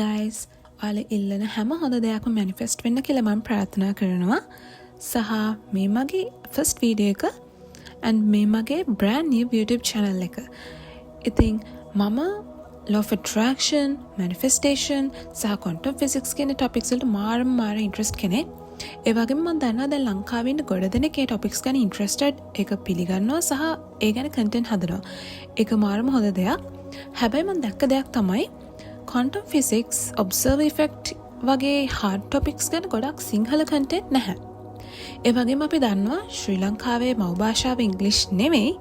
guys, ඔයාලා ඉල්ලන හැම හොඳ දෙයක්ම manifest වෙන්න කියලා මම ප්‍රාර්ථනා කරනවා. සහ මේ මගේ first video එක and මේ මගේ brand new YouTube channel එක. ඉතින් මම law of attraction, manifestation සහ quantum physics කියන topics වලට මාර interest කෙනෙක්. ඒ වගේම මම දන්නවා දැන් ලංකාවේ ඉන්න ගොඩ දෙනෙක් ඒ topics ගැන interested, ඒක පිළිගන්නවා සහ ඒ ගැන content හදනවා. ඒක මාරම හොඳ දෙයක්. හැබැයි මම දැක්ක දෙයක් තමයි quantum physics, observer effect වගේ hard topics ගැන ගොඩක් සිංහල content නැහැ. ඒ වගේම අපි දන්නවා ශ්‍රී ලංකාවේ මව් භාෂාව English නෙමෙයි.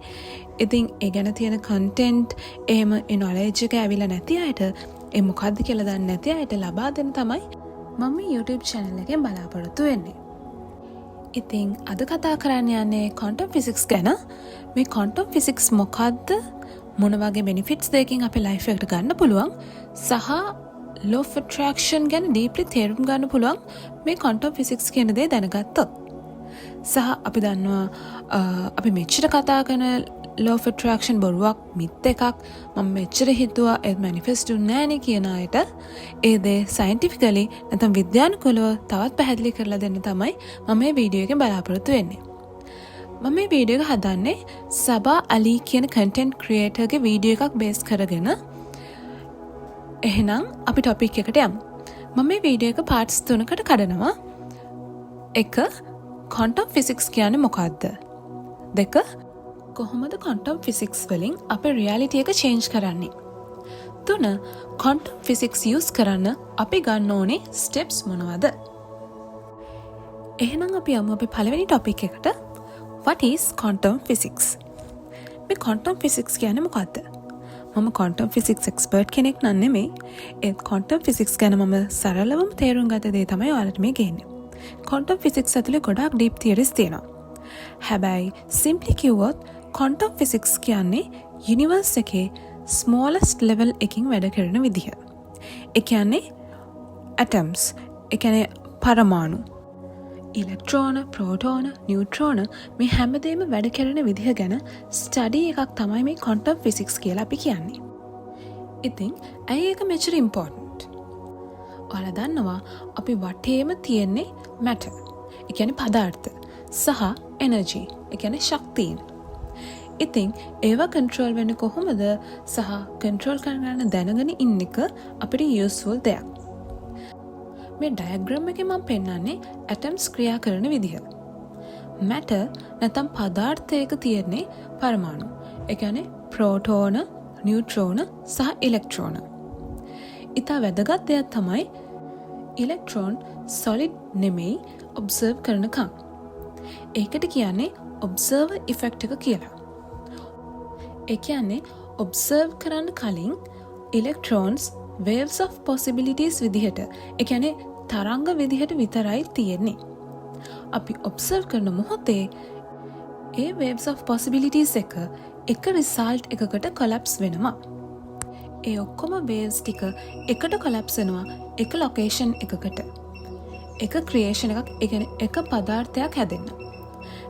ඉතින් ඒ ගැන තියෙන content එහෙම ඒ knowledge එක ඇවිල්ලා නැති අයට, ඒ මොකද්ද කියලා දන්නේ නැති අයට ලබා දෙන්න තමයි මම මේ YouTube channel එකෙන් බලාපොරොත්තු වෙන්නේ. ඉතින් අද කතා කරන්න යන්නේ quantum physics ගැන. මේ quantum physics මොකද්ද? මොන වගේ benefits දෙකකින් අපේ life එකට ගන්න පුළුවන් සහ law of attraction ගැන deeply තේරුම් ගන්න පුළුවන් මේ quantum physics කියන දේ දැනගත්තොත්. සහ අපි දන්නවා අපි මෙච්චර කතා කරන law of attraction බොරුවක්, මිත් එකක්, මම මෙච්චර හිතුවා ඒ manifest වෙන්නේ නැණේ කියන අයට ඒ දේ scientifically නැත්නම් විද්‍යානුකූලව තවත් පැහැදිලි කරලා දෙන්න තමයි මම මේ වීඩියෝ එකෙන් බලාපොරොත්තු වෙන්නේ. මම මේ වීඩියෝ එක හදන්නේ සබා අලි කියන content creator ගේ වීඩියෝ එකක් බේස් කරගෙන. එහෙනම් අපි topic එකට යමු. මම මේ වීඩියෝ එක parts 3කට කඩනවා. 1. quantum physics කියන්නේ මොකක්ද? 2. කොහොමද quantum physics වලින් අපේ reality එක change කරන්නේ? 3. quantum physics use කරන්න අපි ගන්න ඕනේ steps මොනවද? එහෙනම් අපි යමු අපේ පළවෙනි topic එකට. What is quantum physics? මේ quantum physics කියන්නේ මොකක්ද? මම quantum physics expert කෙනෙක් නන් නෙමෙයි. ඒ quantum physics ගැන මම සරලවම තේරුම් ගත දේ තමයි ඔයාලට මේ ගේන්නේ. quantum physics ඇතුලේ ගොඩාක් deep theories තියෙනවා. හැබැයි simply කිව්වොත් quantum physics කියන්නේ universe එකේ smallest level එකකින් වැඩ කරන විදිහ. ඒ කියන්නේ atoms, ඒ කියන්නේ පරමාණු, ඉලෙක්ට්‍රෝන, ප්‍රෝටෝන, නියුට්‍රෝන මේ හැමදේම වැඩ කරන විදිහ ගැන ස්ටඩි එකක් තමයි මේ quantum physics කියලා අපි කියන්නේ. ඉතින් ඇයි ඒක මෙච්චර important? ඔයාලා දන්නවා අපි වටේම තියෙන්නේ matter, ඒ කියන්නේ පදාර්ථ, සහ energy, ඒ කියන්නේ ශක්තිය. ඉතින් ඒවා control වෙන්නේ කොහොමද සහ control කරගන්න දැනගෙන ඉන්න එක අපිට useful දෙයක්. මේ ඩයග්‍රෑම් එකේ මම පෙන්නන්නේ atoms ක්‍රියා කරන විදිහ. matter නැත්නම් පදාර්ථයක තියෙන්නේ පරමාණු. ඒ කියන්නේ ප්‍රෝටෝන, නියුට්‍රෝන සහ ඉලෙක්ට්‍රෝන. ඊට වැදගත් දෙයක් තමයි ඉලෙක්ට්‍රෝන solid නෙමෙයි observe කරනකම්. ඒකට කියන්නේ observer effect එක කියලා. ඒ කියන්නේ observe කරන්න කලින් electrons waves of possibilities විදිහට, ඒ කියන්නේ තරංග විදිහට විතරයි තියෙන්නේ. අපි observe කරන මොහොතේ ඒ waves of possibilities එක result එකකට collapse වෙනවා. ඒ ඔක්කොම waves ටික එකට collapse වෙනවා එක location එකකට. එක creation එකක්, ඒ කියන්නේ එක පදාර්ථයක් හැදෙන්න.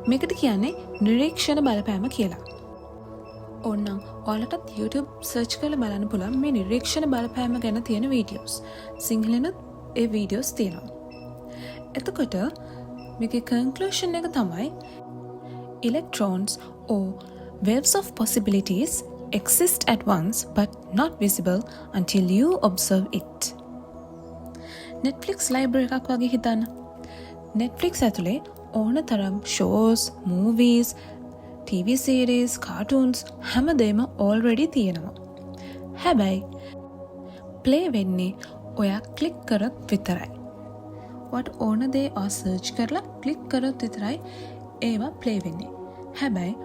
මේකට කියන්නේ නිරීක්ෂණ බලපෑම කියලා. ඕනනම් ඔයාලටත් YouTube search කරලා බලන්න පුළුවන් මේ නිරීක්ෂණ බලපෑම ගැන තියෙන videos. සිංහලෙනුත් ඒ videos තියෙනවා. එතකොට මේකේ conclusion එක තමයි electrons or waves of possibilities exist at once but not visible until you observe it. Netflix library එකක් වගේ හිතන්න. Netflix ඇතුලේ ඕන තරම් shows, movies, TV series, cartoons හැමදේම already තියෙනවා. හැබැයි play වෙන්නේ ඔයා click කරොත් විතරයි. ඔයාට ඕන දේ ඔයා search කරලා click කරොත් විතරයි ඒවා play වෙන්නේ. හැබැයි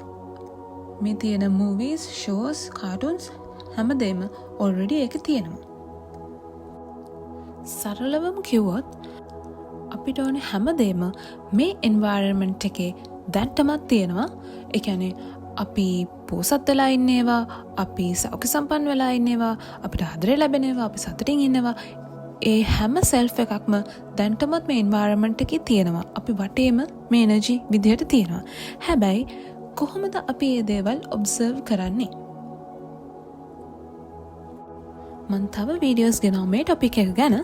මේ තියෙන movies, shows, cartoons හැමදේම already ඒකේ තියෙනවා. සරලවම කිව්වොත් අපිට ඕනේ හැමදේම මේ environment එකේ දැන්ටමත් තියෙනවා. ඒ කියන්නේ අපි පෝසත් වෙලා ඉන්නේවා, අපි සෞඛ්‍ය සම්පන්න වෙලා ඉන්නේවා, අපිට ආදරය ලැබෙනවා, අපි සතුටින් ඉන්නවා. ඒ හැම self එකක්ම දැන්ටමත් මේ environment එකේ තියෙනවා. අපි වටේම මේ energy විදිහට තියෙනවා. හැබැයි කොහොමද අපි මේ දේවල් observe කරන්නේ? මන් තව වීඩියෝස් ගෙනව මේ ටොපික් එක ගැන.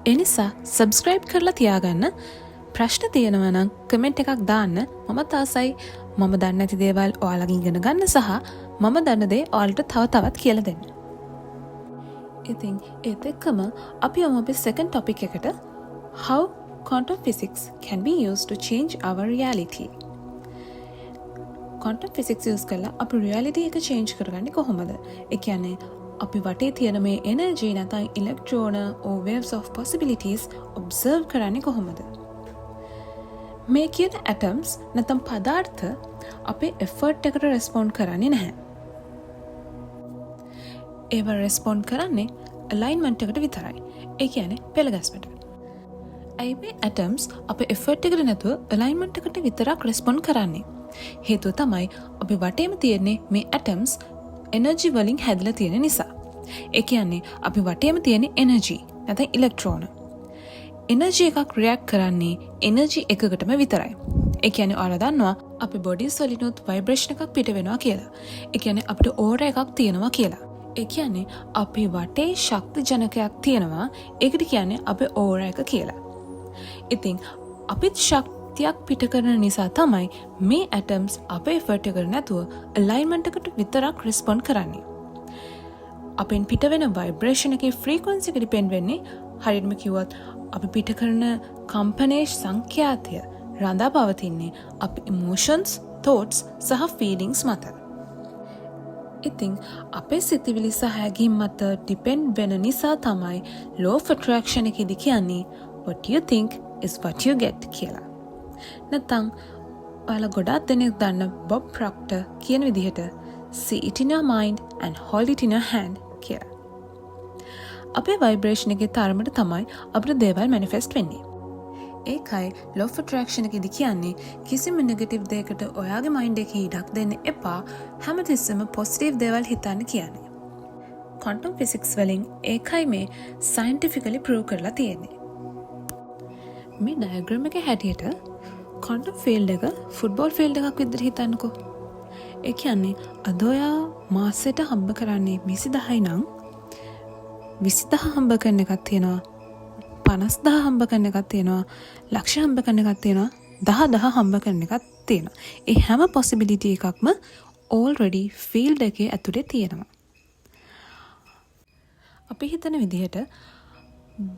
ඒ නිසා සබ්ස්ක්‍රයිබ් කරලා තියාගන්න. ප්‍රශ්න තියෙනවා නම් කමෙන්ට් එකක් දාන්න. මම තාසයි මම දන්නේ නැති දේවල් ඔයාලගෙන් ඉගෙන ගන්න සහ මම දන්න දේ ඔයාලට තව තවත් කියලා දෙන්න. ඉතින් ඒත් එක්කම අපි යමු අපේ second topic එකට. How quantum physics can be used to change our reality. quantum physics use කරලා අපි reality එක change කරගන්නේ කොහොමද? ඒ කියන්නේ අපි වටේ තියෙන මේ energy නැත්නම් electron or waves of possibilities observe කරන්නේ කොහොමද? මේ කියන atoms නැත්නම් පදාර්ථ අපේ effort එකට respond කරන්නේ නැහැ. ඒව respond කරන්නේ alignment එකට විතරයි. ඒ කියන්නේ පෙළ ගැස්මට. ඇයි මේ atoms අපේ effort එකට නැතුව alignment එකට විතරක් respond කරන්නේ? හේතුව තමයි අපි වටේම තියෙන්නේ මේ atoms energy වලින් හැදලා තියෙන නිසා. ඒ කියන්නේ අපි වටේම තියෙන energy නැත්නම් electron. energy එකක් react කරන්නේ energy එකකටම විතරයි. ඒ කියන්නේ ඔයාලා දන්නවා අපි bodies වලිනුත් vibration එකක් පිට වෙනවා කියලා. ඒ කියන්නේ අපිට aura එකක් තියෙනවා කියලා. ඒ කියන්නේ අපි වටේ ශක්ති ජනකයක් තියෙනවා. ඒකට කියන්නේ අපේ aura එක කියලා. ඉතින් අපිත් ශක්තියක් පිට කරන නිසා තමයි මේ atoms අපේ effort එකට නැතුව alignment එකට විතරක් respond කරන්නේ. අපෙන් පිට වෙන vibration එකේ frequency එක depend වෙන්නේ හරියටම කිව්වොත් අපි පිට කරන කම්පනයේ සංඛ්‍යාතය රඳා පවතින්නේ අපි emotions, thoughts සහ feelings මත. ඉතින් අපේ සිතිවිලි සහ හැඟීම් මත depend වෙන නිසා තමයි law of attraction එකේදී කියන්නේ what you think is what you get කියලා. නැත්නම් ඔයාලා ගොඩාක් දෙනෙක් දන්න Bob Proctor කියන විදිහට see it in your mind and hold it in your hand කියලා. අපේ vibration එකේ තරමට තමයි අපිට දේවල් manifest වෙන්නේ. ඒකයි law of attraction එකේදී කියන්නේ කිසිම negative දෙයකට ඔයාගේ mind එකේ ඉඩක් දෙන්න එපා. හැමතිස්සෙම positive දේවල් හිතන්න කියන්නේ. quantum physics වලින් ඒකයි මේ scientifically prove කරලා තියෙන්නේ. මේ diagram එකේ හැටියට quantum field එක football field එකක් විදිහට හිතන්නකෝ. ඒ කියන්නේ අද ඔයා මාසෙට හම්බ කරන්නේ 20000යි නම් 20000 හම්බ කරන එකක් තියෙනවා, 50000 හම්බ කරන එකක් තියෙනවා, ලක්ෂ හම්බ කරන එකක් තියෙනවා, 10000 හම්බ කරන එකක් තියෙනවා. ඒ හැම possibility එකක්ම already field එකේ ඇතුලේ තියෙනවා. අපි හිතන විදිහට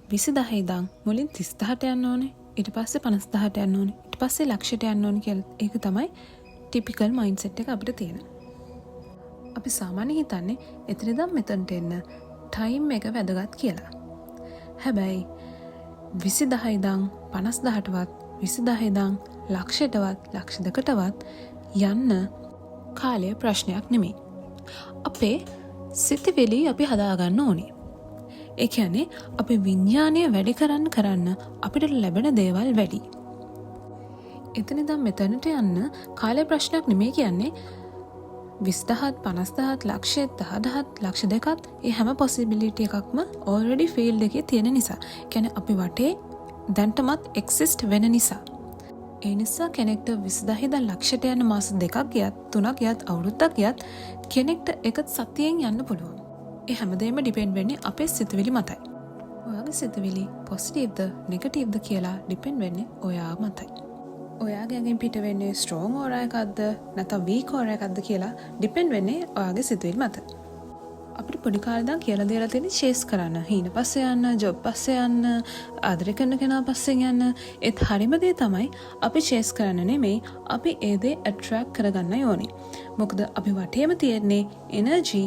20000 ඉඳන් මුලින් 30000ට යන්න ඕනේ, ඊට පස්සේ 50000ට යන්න ඕනේ, ඊට පස්සේ ලක්ෂයට යන්න ඕනේ කියලා. ඒක තමයි typical mindset එක අපිට තියෙන. අපි සාමාන්‍ය හිතන්නේ එතන ඉඳන් මෙතනට එන්න time එක වැදගත් කියලා. හැබැයි 20000 ඉඳන් 50000ටවත් 20000 ඉඳන් ලක්ෂයටවත් ලක්ෂ දෙකටවත් යන්න කාලය ප්‍රශ්නයක් නෙමෙයි. අපේ සිතිවිලි අපි හදාගන්න ඕනේ. ඒ කියන්නේ අපේ විඥානය වැඩි කරන්න අපිට ලැබෙන දේවල් වැඩි. එතන ඉඳන් මෙතනට යන්න කාලය ප්‍රශ්නයක් නෙමෙයි කියන්නේ 20000ත් 50000ත් ලක්ෂයත් 10000ත් ලක්ෂ දෙකත් ඒ හැම possibility එකක්ම already field එකේ තියෙන නිසා. කියන්නේ අපි වටේ දැන්ටමත් exist වෙන නිසා. ඒ නිසා කෙනෙක්ට 20000 ඉඳන් ලක්ෂයට යන මාස දෙකක් ගියත් 3ක් ගියත් අවුරුද්දක් ගියත් කෙනෙක්ට එක සතියෙන් යන්න පුළුවන්. ඒ හැමදේම depend වෙන්නේ අපේ සිතුවිලි මතයි. ඔයාගේ සිතුවිලි positiveද negativeද කියලා depend වෙන්නේ ඔයා මතයි. ඔයාගේ ඇඟෙන් පිට වෙන්නේ strong aura එකක්ද නැත්නම් weak aura එකක්ද කියලා depend වෙන්නේ ඔයාගේ සිතුවිලි මත. අපිට පොඩි කාලේ ඉඳන් කියලා දෙලා තියෙන්නේ chase කරන්න, හීන පස්සේ යන්න, job පස්සේ යන්න, ආදරය කරන කෙනා පස්සේ යන්න. ඒත් හරිම දේ තමයි අපි chase කරන්න නෙමෙයි, අපි ඒ දේ attract කරගන්න ඕනේ. මොකද අපි වටේම තියෙන්නේ energy,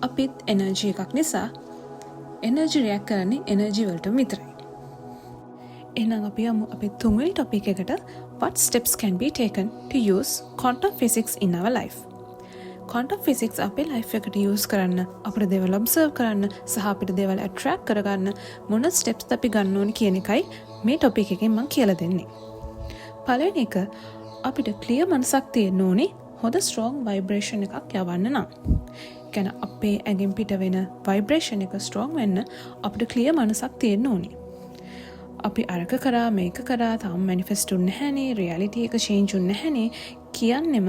අපිත් energy එකක් නිසා energy react කරන්නේ energy වලට විතරයි. එහෙනම් අපි යමු අපේ තුන්වෙනි topic එකට. What steps can be taken to use quantum physics in our life? quantum physics අපේ life එකට use කරන්න, අපිට දේවල් observe කරන්න සහ අපිට දේවල් attract කරගන්න මොන steps අපි ගන්න ඕනේ කියන එකයි මේ topic එකෙන් මම කියලා දෙන්නේ. පළවෙනි එක අපිට clear මනසක් තියෙන්න ඕනේ හොඳ strong vibration එකක් යවන්න නම්. කියන්නේ අපේ ඇඟෙන් පිට වෙන vibration එක strong වෙන්න අපිට clear මනසක් තියෙන්න ඕනේ. අපි අරක කරා මේක කරා තාම manifest උන්නේ නැහනේ, reality එක change උන්නේ නැහනේ කියන්නෙම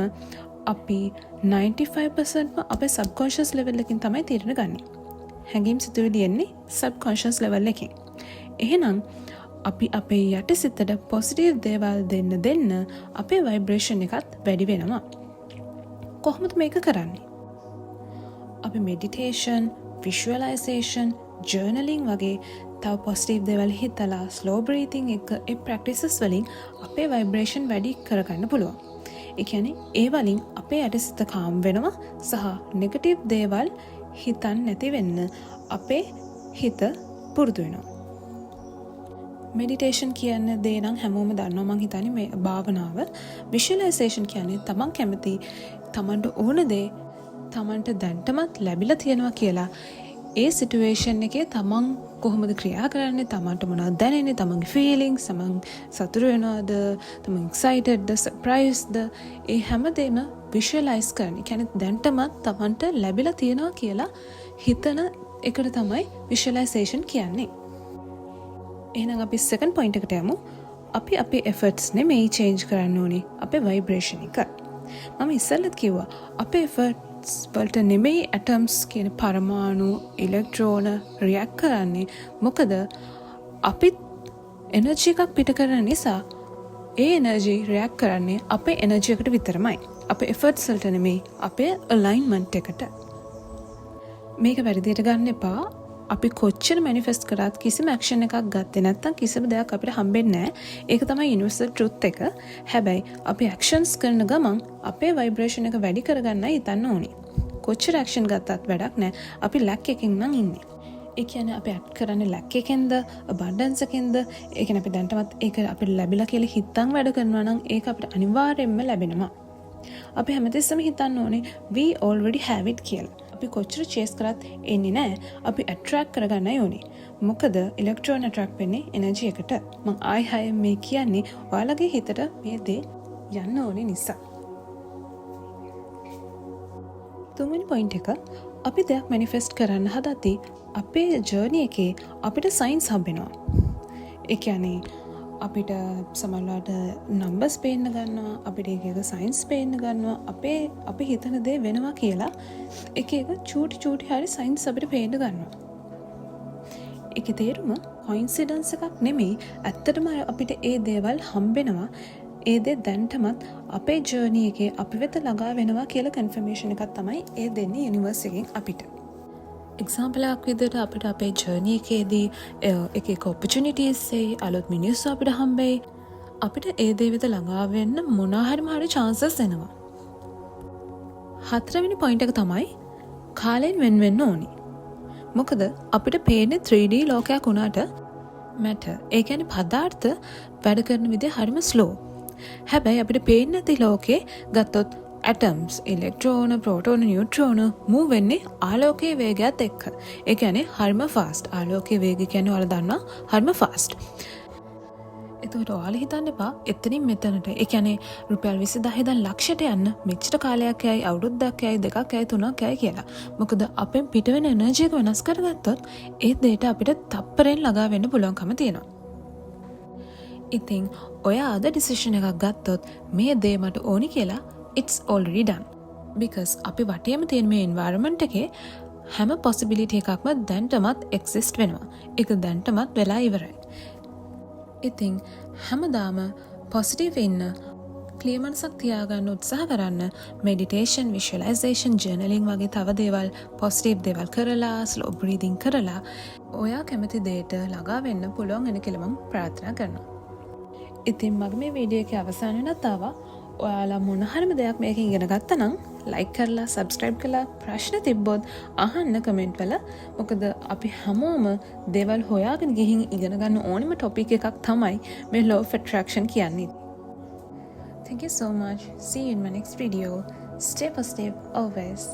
අපි 95%ම අපේ subconscious level එකකින් තමයි තීරණ ගන්නේ. හැඟීම් සිතුවිලි එන්නේ සබ්කොන්ෂස් ලෙවල් එකකින්. එහෙනම් අපි අපේ යට සිතට පොසිටිව් දේවල් දෙන්න අපේ වයිබ්‍රේෂන් එකත් වැඩි වෙනවා. කොහොමද මේක කරන්නේ? අපි මෙඩිටේෂන්, විෂුවලයිසේෂන්, ජර්නලින් වගේ තව පොසිටිව් දේවල් හිතලා ස්ලෝ බ්‍රීතිං එක ඒ ප්‍රැක්ටිසස් වලින් අපේ වයිබ්‍රේෂන් වැඩි කරගන්න පුළුවන්. ඒ කියන්නේ ඒ වලින් අපේ යට සිත කාම් වෙනවා සහ නෙගටිව් දේවල් හිතන්න නැති වෙන්න අපේ හිත පුරුදු වෙනවා. මෙඩිටේෂන් කියන්න දේ නම් හැමෝම දන්නවා මං හිතන්නේ මේ භාවනාව. විෂුවලයිසේෂන් කියන්නේ තමන් කැමති තමන්ට ඕන දේ තමන්ට දැන්ටමත් ලැබිලා තියෙනවා කියලා ඒ සිටුවේෂන් එකේ තමන් කොහොමද ක්‍රියා කරන්නේ, තමන්ට මොනවද දැනෙන්නේ, තමන්ගේ ෆීලිංග්ස්, තමන් සතුටු වෙනවද, තමන් එක්සයිටඩ්ද, සර්ප්‍රයිස්ද, ඒ හැමදේම විෂුවලයිස් කරන්නේ. කියන්නේ දැන්ටමත් තමන්ට ලැබිලා තියෙනවා කියලා හිතන එකට තමයි විෂුවලයිසේෂන් කියන්නේ. එහෙනම් අපි සෙකන්ඩ් පොයින්ට් එකට යමු. අපි අපේ එෆර්ට්ස් නෙමෙයි චේන්ජ් කරන්න ඕනේ, අපේ වයිබ්‍රේෂන් එක. මම ඉස්සෙල්ලත් කිව්වා අපේ එෆර්ට්ස් වලට නෙමෙයි ඇටම්ස් කියන පරමාණු, ඉලෙක්ට්‍රෝන රියැක්ට් කරන්නේ. මොකද අපි එනර්ජි එකක් පිට කරන නිසා ඒ එනර්ජි රියැක්ට් කරන්නේ අපේ එනර්ජි එකට විතරමයි. අපේ එෆර්ට්ස් වලට නෙමෙයි, අපේ අලයින්මන්ට් එකට. මේක වැරදියට ගන්න එපා. අපි කොච්චර මැනිෆෙස්ට් කරත් කිසිම ඇක්ෂන් එකක් ගත්තේ නැත්නම් කිසිම දෙයක් අපිට හම්බෙන්නේ නැහැ. ඒක තමයි යුනිවර්සල් ට්‍රුත් එක. හැබැයි අපි ඇක්ෂන්ස් කරන ගමන් අපේ වයිබ්‍රේෂන් එක වැඩි කරගන්නයි හිතන්න ඕනේ. කොච්චර ඇක්ෂන් ගත්තත් වැඩක් නැහැ. අපි ලැක් එකකින් නම් ඉන්නේ. ඒ කියන්නේ අපි ඇක්ට් කරන්නේ ලැක් එකෙන්ද, අබන්ඩන්ස් එකෙන්ද? ඒ කියන්නේ අපි දැන්ටමත් ඒක අපිට ලැබිලා කියලා හිතන් වැඩ කරනවා නම් ඒක අපිට අනිවාර්යයෙන්ම ලැබෙනවා. අපි හැමතිස්සෙම හිතන්න ඕනේ we already have it කියලා. අපි කොච්චර චේස් කරත් එන්නේ නැහැ. අපි ඇට්‍රැක්ට් කරගන්නයි ඕනේ. මොකද ඉලෙක්ට්‍රෝන ඇට්‍රැක්ට් වෙන්නේ එනර්ජි එකට. මම ආයෙ මේ කියන්නේ ඔයාලගේ හිතට මේ දේ යන්න ඕනේ නිසා. තුන්වෙනි පොයින්ට් එක, අපි දෙයක් මැනිෆෙස්ට් කරන්න හදද්දී අපේ ජර්නි එකේ අපිට සයින්ස් හම්බෙනවා. ඒ කියන්නේ අපිට සමහරවිට නම්බර්ස් පේන්න ගන්නවා, අපිට එක සයින්ස් පේන්න ගන්නවා, අපි හිතන දේ වෙනවා කියලා එක චූටි හරි සයින්ස් අපිට පේන්න ගන්නවා. ඒකේ තේරුම කොයින්සිඩන්ස් එකක් නෙමෙයි, ඇත්තටම අපිට ඒ දේවල් හම්බෙනවා. ඒ දේ දැන්ටමත් අපේ ජර්නි එකේ අපි වෙත ළඟා වෙනවා කියලා කන්ෆර්මේෂන් එකක් තමයි ඒ දෙන්නේ යුනිවර්ස් එකෙන් අපිට. එක්සාම්පලයක් විදිහට අපිට අපේ ජර්නි එකේදී එක ඔපචුනිටිස් එයි, අලුත් මිනිස්සු අපිට හම්බෙයි. අපිට ඒ දේ වෙත ළඟා වෙන්න මොනවාහරි චාන්සස් එනවා. හතරවෙනි පොයින්ට් එක තමයි කාලෙන් වෙන් වෙන්න ඕනි. මොකද අපිට පේන්නේ 3D ලෝකයක් වුණාට මැටර්, ඒ කියන්නේ පදාර්ථ වැඩ කරන විදිහ හරිම ස්ලෝ. හැබැයි අපිට පේන්නේ නැති ලෝකේ ගත්තොත් ඇටම්ස්, ඉලෙක්ට්‍රෝන, ප්‍රෝටෝන, නියුට්‍රෝන මූව් වෙන්නේ ආලෝකයේ වේගයත් එක්ක. ඒ කියන්නේ හරිම ෆාස්ට්. ආලෝකයේ වේගය කියන්නේ ඔයාලා දන්නවා හරිම ෆාස්ට්. එතකොට ඔයාලා හිතන්න එපා එතනින් මෙතනට. ඒ කියන්නේ රුපියල් 20000 ඉඳන් ලක්ෂයට යන්න මෙච්චර කාලයක් යයි, අවුරුද්දක් යයි, 2ක් යයි, 3ක් යයි කියලා. මොකද අපෙන් පිට වෙන එනර්ජි එක වෙනස් කරගත්තොත් ඒ දෙයට අපිට තප්පරෙන් ළඟා වෙන්න පුළුවන්කම තියෙනවා. ඉතින් ඔයා අද ඩිසිෂන් එකක් ගත්තොත් මේ දේ මට ඕනි කියලා, it's already done. because අපි වටේම තියෙන මේ environment එකේ හැම possibility එකක්ම දැන්ටමත් exist වෙනවා. ඒක දැන්ටමත් වෙලා ඉවරයි. ඉතින් හැමදාම positive ඉන්න, clear මනසක් තියාගන්න උත්සාහ කරන්න. meditation, visualization, journaling වගේ තව දේවල්, positive දේවල් කරලා, slow breathing කරලා ඔයා කැමති දෙයට ළඟා වෙන්න පුළුවන් වෙන කියලා මම ප්‍රාර්ථනා කරනවා. ඉතින් මගේ මේ වීඩියෝ එකේ අවසාන වෙනත් ආවා. ඔයාලා මොන හරිම දෙයක් මේක ඉගෙන ගත්තා නම් ලයික් කරලා, සබ්ස්ක්‍රයිබ් කරලා, ප්‍රශ්න තිබ්බොත් අහන්න කමෙන්ට් වල. මොකද අපි හැමෝම දේවල් හොයාගෙන ගිහින් ඉගෙන ගන්න ඕනෙම ටොපික් එකක් තමයි මේ law of attraction කියන්නේ. Thank you so much. See you in my next video. Stay positive always.